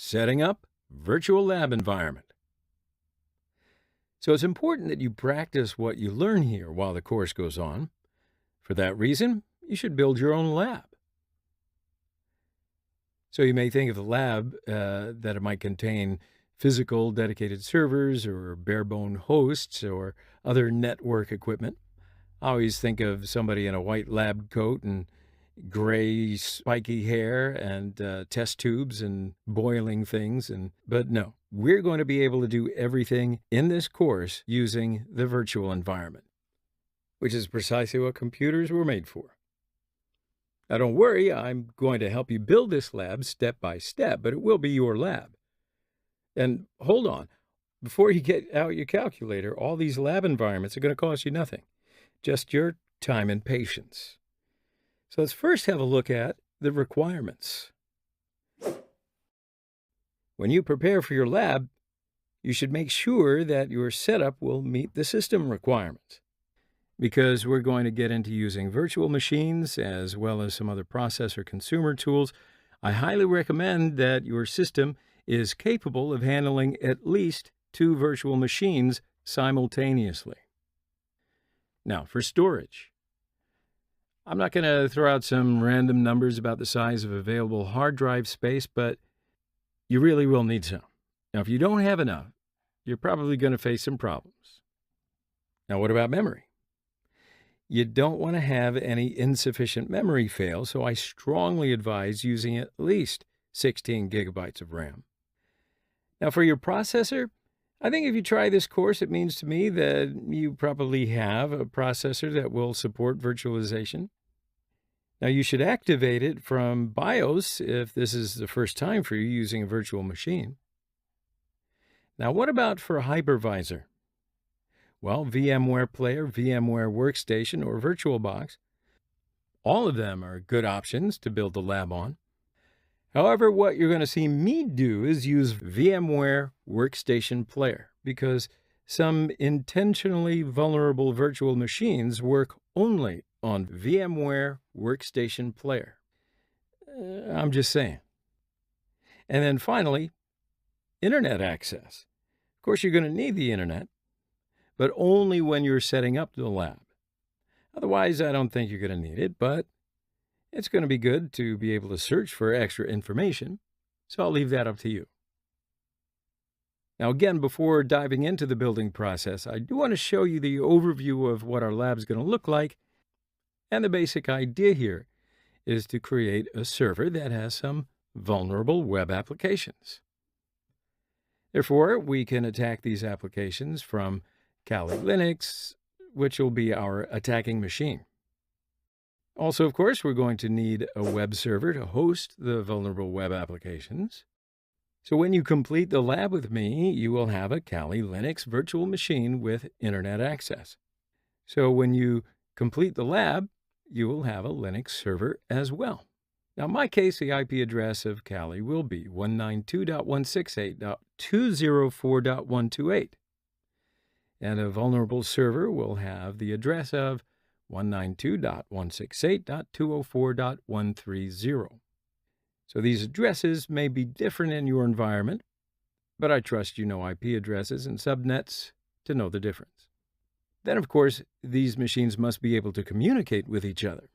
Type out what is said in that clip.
Setting up virtual lab environment. So it's important that you practice what you learn here while the course goes on. For that reason, you should build your own lab. So you may think of the lab that it might contain physical dedicated servers or bare-bone hosts or other network equipment. I always think of somebody in a white lab coat and gray spiky hair and test tubes and boiling things. But no, we're going to be able to do everything in this course using the virtual environment, which is precisely what computers were made for. Now, don't worry, I'm going to help you build this lab step by step, but it will be your lab. And hold on, before you get out your calculator, all these lab environments are going to cost you nothing, just your time and patience. So let's first have a look at the requirements. When you prepare for your lab, you should make sure that your setup will meet the system requirements. Because we're going to get into using virtual machines as well as some other processor consumer tools, I highly recommend that your system is capable of handling at least 2 virtual machines simultaneously. Now, for storage. I'm not going to throw out some random numbers about the size of available hard drive space, but you really will need some. Now, if you don't have enough, you're probably going to face some problems. Now, what about memory? You don't want to have any insufficient memory fail, so I strongly advise using at least 16 gigabytes of RAM. Now, for your processor, I think if you try this course, it means to me that you probably have a processor that will support virtualization. Now, you should activate it from BIOS if this is the first time for you using a virtual machine. Now, what about for a hypervisor? Well, VMware Player, VMware Workstation, or VirtualBox, all of them are good options to build the lab on. However, what you're going to see me do is use VMware Workstation Player because some intentionally vulnerable virtual machines work only on VMware Workstation Player. I'm just saying. And then finally, internet access. Of course, you're going to need the internet, but only when you're setting up the lab. Otherwise, I don't think you're going to need it, but it's going to be good to be able to search for extra information, so I'll leave that up to you. Now, again, before diving into the building process, I do want to show you the overview of what our lab is going to look like, and the basic idea here is to create a server that has some vulnerable web applications. Therefore, we can attack these applications from Kali Linux, which will be our attacking machine. Also, of course, we're going to need a web server to host the vulnerable web applications. So when you complete the lab with me, you will have a Kali Linux virtual machine with internet access. So when you complete the lab, you will have a Linux server as well. Now, in my case, the IP address of Kali will be 192.168.204.128. And a vulnerable server will have the address of 192.168.204.130. So these addresses may be different in your environment, but I trust you know IP addresses and subnets to know the difference. Then, of course, these machines must be able to communicate with each other.